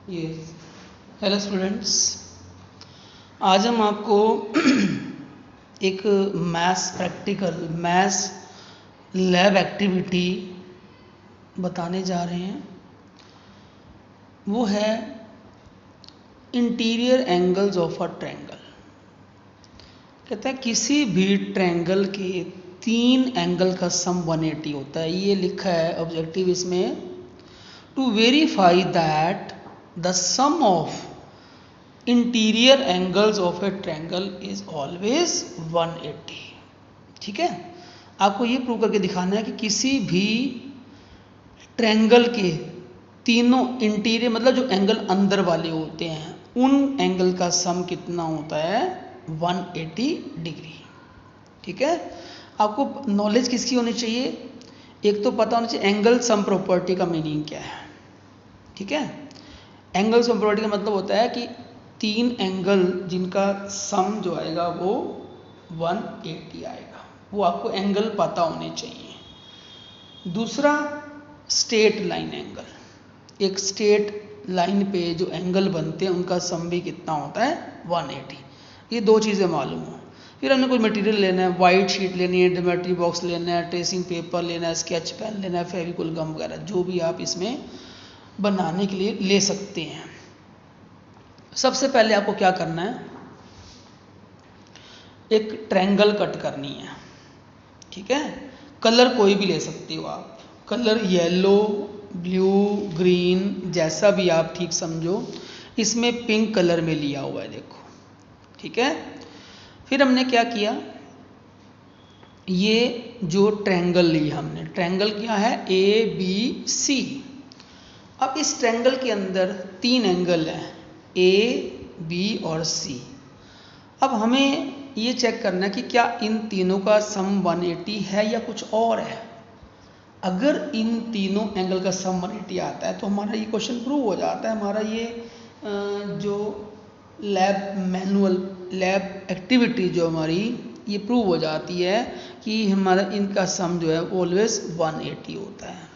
ये hello students, आज हम आपको एक मैथ्स लैब एक्टिविटी बताने जा रहे हैं। वो है interior angles of a triangle. कहता है किसी भी ट्रायंगल के 3 एंगल का सम 180 होता है। ये लिखा है ऑब्जेक्टिव इसमें, to verify that the sum of interior angles of a triangle is always 180। ठीक है, आपको ये प्रूव करके दिखाना है कि किसी भी ट्रायंगल के तीनों इंटीरियर मतलब जो एंगल अंदर वाले होते हैं उन एंगल का सम कितना होता है, 180 डिग्री। ठीक है, आपको नॉलेज किसकी होनी चाहिए, एक तो पता होना चाहिए एंगल सम प्रॉपर्टी का मीनिंग क्या है। ठीक है, एंगल सम प्रॉपर्टी का मतलब होता है कि 3 एंगल जिनका सम जो आएगा वो 180 आएगा, वो आपको एंगल पता होने चाहिए। दूसरा स्ट्रेट लाइन एंगल, एक स्ट्रेट लाइन पे जो एंगल बनते हैं उनका सम भी कितना होता है, 180। ये 2 चीज़ें मालूम हो। फिर हमने कोई मटेरियल लेना है, वाइट शीट लेनी है, ज्योमेट्री बॉक्स लेना है, ट्रेसिंग पेपर लेना है, स्केच पेन लेना है, फेविकोल गम वगैरह जो भी आप इसमें बनाने के लिए ले सकते हैं। सबसे पहले आपको क्या करना है, एक ट्रायंगल कट करनी है। ठीक है, कलर कोई भी ले सकते हो आप, कलर येलो, ब्लू, ग्रीन जैसा भी आप ठीक समझो। इसमें पिंक कलर में लिया हुआ है, देखो। ठीक है, फिर हमने क्या किया, ये जो ट्रायंगल लिया हमने, ट्रायंगल क्या है, ABC। अब इस ट्रायंगल के अंदर 3 एंगल हैं, A, B और C। अब हमें ये चेक करना है कि क्या इन तीनों का सम 180 है या कुछ और है। अगर इन तीनों एंगल का सम 180 आता है तो हमारा ये क्वेश्चन प्रूव हो जाता है। हमारा ये जो लैब एक्टिविटी जो हमारी ये प्रूव हो जाती है कि हमारा इनका सम जो है ऑलवेज 180 होता है।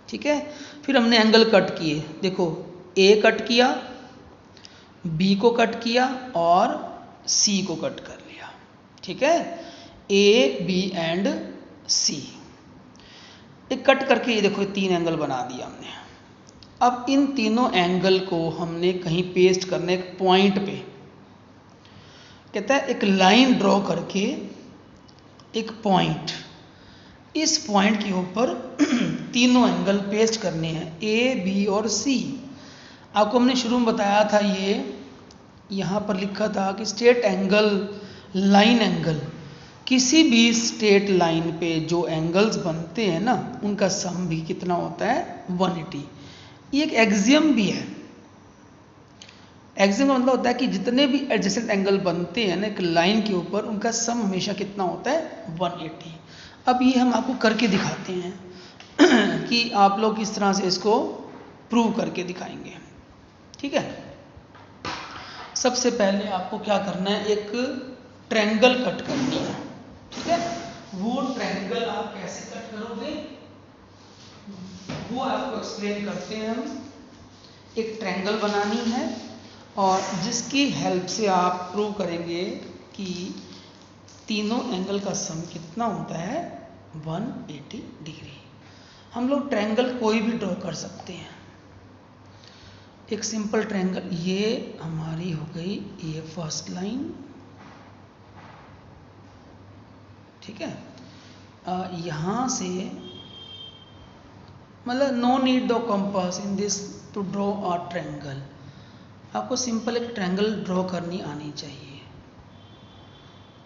ठीक है, फिर हमने एंगल कट किए, देखो A कट किया, B को कट किया और C को कट कर लिया। ठीक है, A, B एंड C एक कट करके ये देखो 3 एंगल बना दिया हमने। अब इन तीनों एंगल को हमने कहीं पेस्ट करना, एक पॉइंट पे। कहता है एक लाइन ड्रॉ करके एक पॉइंट, इस पॉइंट के ऊपर तीनों एंगल पेस्ट करने हैं, A, B और C। आपको हमने शुरू में बताया था, ये यहाँ पर लिखा था कि स्ट्रेट एंगल, लाइन एंगल, किसी भी स्ट्रेट लाइन पे जो एंगल्स बनते हैं ना उनका सम भी कितना होता है, 180। ये एक एक्सियम भी है। एक्सियम का मतलब होता है कि जितने भी एडजेसेंट एंगल बनते हैं ना एक लाइन के ऊपर उनका सम हमेशा कितना होता है, 180। अब ये हम आपको करके दिखाते हैं कि आप लोग किस तरह से इसको प्रूव करके दिखाएंगे। ठीक है, सबसे पहले आपको क्या करना है, एक ट्रायंगल कट करनी है। ठीक है, वो ट्रायंगल आप कैसे कट करोगे वो आपको एक्सप्लेन करते हैं हम। एक ट्रायंगल बनानी है और जिसकी हेल्प से आप प्रूव करेंगे कि तीनों एंगल का सम कितना होता है, 180 डिग्री। हम लोग ट्रायंगल कोई भी ड्रॉ कर सकते हैं। एक सिंपल ट्रायंगल, ये हमारी हो गई ये फर्स्ट लाइन। ठीक है, यहाँ से मतलब no need the compass in this to draw a triangle. आपको सिंपल एक ट्रायंगल ड्रॉ करनी आनी चाहिए।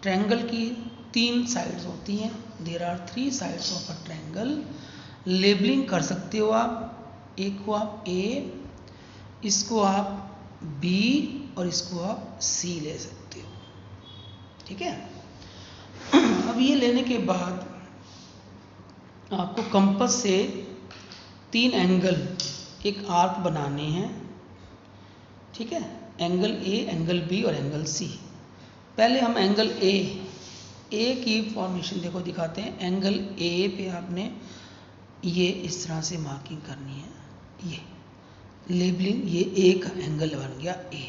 ट्रायंगल की 3 साइड्स होती हैं, there are 3 sides of a triangle. Labelling कर सकते हो आप, एक को आप A, इसको आप B और इसको आप C ले सकते हो। ठीक है, अब ये लेने के बाद आपको कंपास से 3 एंगल, एक आर्क बनाने हैं। ठीक है, एंगल A, एंगल B और एंगल C। पहले हम एंगल A की फॉर्मेशन देखो दिखाते हैं। एंगल A पे आपने ये इस तरह से मार्किंग करनी है, ये लेबलिंग, ये एक एंगल बन गया ए,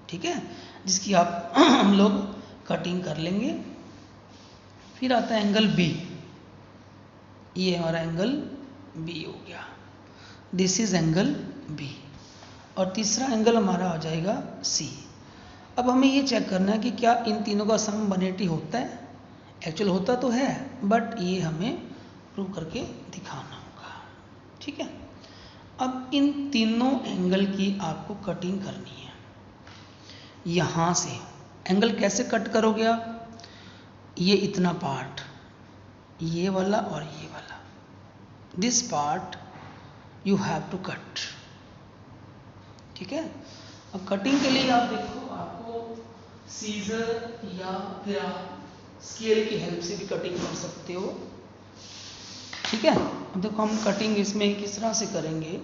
ठीक है, जिसकी आप हम लोग कटिंग कर लेंगे। फिर आता है एंगल बी, ये हमारा एंगल बी हो गया, दिस इज एंगल बी। और तीसरा एंगल हमारा हो जाएगा सी। अब हमें ये चेक करना है कि क्या इन तीनों का सम 180 होता है। एक्चुअल होता तो है, बट ये हमें प्रूव करके दिखाना होगा, ठीक है। अब इन तीनों एंगल की आपको कटिंग करनी है। यहाँ से एंगल कैसे कट करोगे आप, ये इतना पार्ट, ये वाला और ये वाला, this part you have to cut, ठीक है। अब कटिंग के लिए आप देखो, आपको सीजर या फिर आप स्केल की हेल्प से भी कटिंग कर सकते हो, ठीक है। अब देखो हम कटिंग इसमें किस तरह से करेंगे।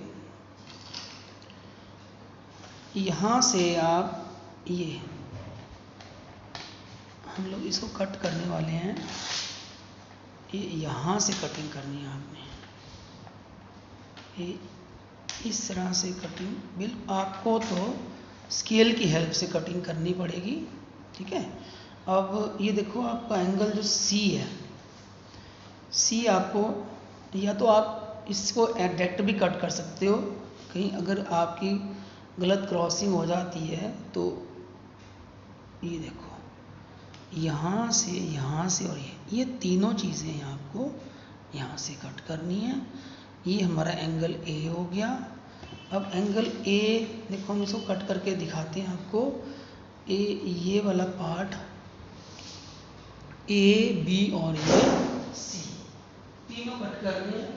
यहाँ से आप ये हम लोग इसको कट करने वाले हैं, ये यहाँ से कटिंग करनी है आपने, ये इस तरह से कटिंग आपको तो स्केल की हेल्प से कटिंग करनी पड़ेगी, ठीक है। अब ये देखो आपका एंगल जो सी है, सी आपको या तो आप इसको डायरेक्ट भी कट कर सकते हो, कहीं अगर आपकी गलत क्रॉसिंग हो जाती है तो ये देखो यहाँ से और ये तीनों चीज़ें आपको यहाँ से कट करनी है। ये हमारा एंगल ए हो गया। अब एंगल ए देखो हम इसको कट करके दिखाते हैं आपको। ये वाला पार्ट ए बी और ये सी तीनों कट करने हैं,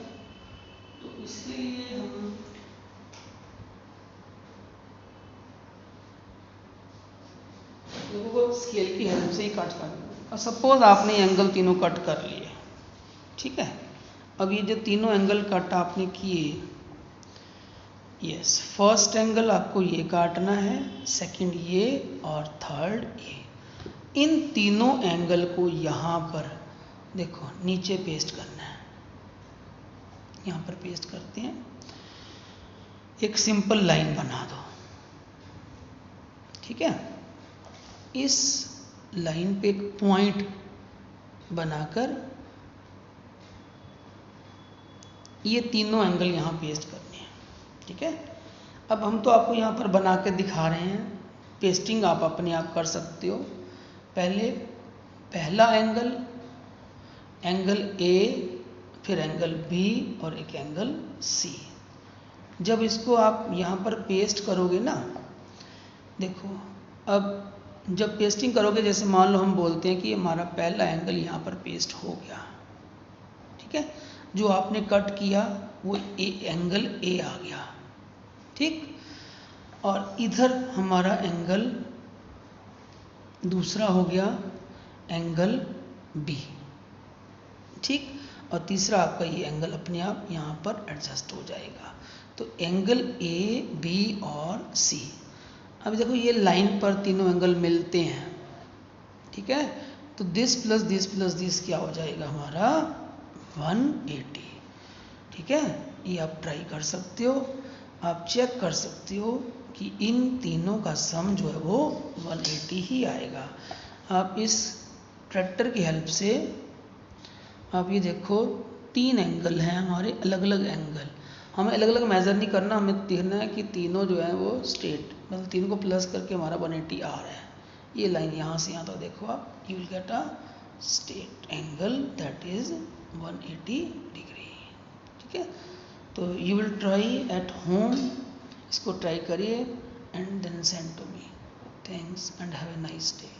तो इसके लिए हम लोगों को स्केल की हेल्प से ही कट करना है। और सपोज आपने एंगल तीनों कट कर लिए, ठीक है। अब ये जो तीनों एंगल कट आपने किए, यस, फर्स्ट एंगल आपको ये काटना है, सेकंड ये और थर्ड ये। इन तीनों एंगल को यहाँ पर देखो नीचे पेस्ट करना है, यहाँ पर पेस्ट करते हैं, एक सिंपल लाइन बना दो, ठीक है। इस लाइन पे एक पॉइंट बनाकर ये तीनों एंगल यहाँ पेस्ट करने हैं, ठीक है। अब हम तो आपको यहाँ पर बना के दिखा रहे हैं, पेस्टिंग आप अपने आप कर सकते हो। पहले पहला एंगल, एंगल ए, फिर एंगल बी और एक एंगल सी। जब इसको आप यहाँ पर पेस्ट करोगे ना, देखो अब जब पेस्टिंग करोगे, जैसे मान लो हम बोलते हैं कि हमारा पहला एंगल यहाँ पर पेस्ट हो गया, ठीक है। जो आपने कट किया वो एंगल ए आ गया, ठीक। और इधर हमारा एंगल दूसरा हो गया एंगल बी, ठीक। और तीसरा आपका ये एंगल अपने आप यहाँ पर एडजस्ट हो जाएगा। तो एंगल ए बी और सी, अब देखो ये लाइन पर तीनों एंगल मिलते हैं, ठीक है। तो this plus this plus this क्या हो जाएगा हमारा 180, ठीक है। ये आप ट्राई कर सकते हो, आप चेक कर सकते हो कि इन तीनों का सम जो है वो 180 ही आएगा। आप इस ट्रैक्टर की हेल्प से आप ये देखो 3 एंगल हैं हमारे, अलग अलग एंगल, हमें अलग अलग मेज़र नहीं करना, हमें देखना है कि तीनों जो है वो स्ट्रेट, मतलब तीनों को प्लस करके हमारा 180 आ रहा है। ये लाइन यहाँ से यहाँ तक देखो आप, you will get a straight angle that is 180 degree, ठीक है। तो you will try at home, इसको ट्राई करिए and then send to me. Thanks and have a nice day.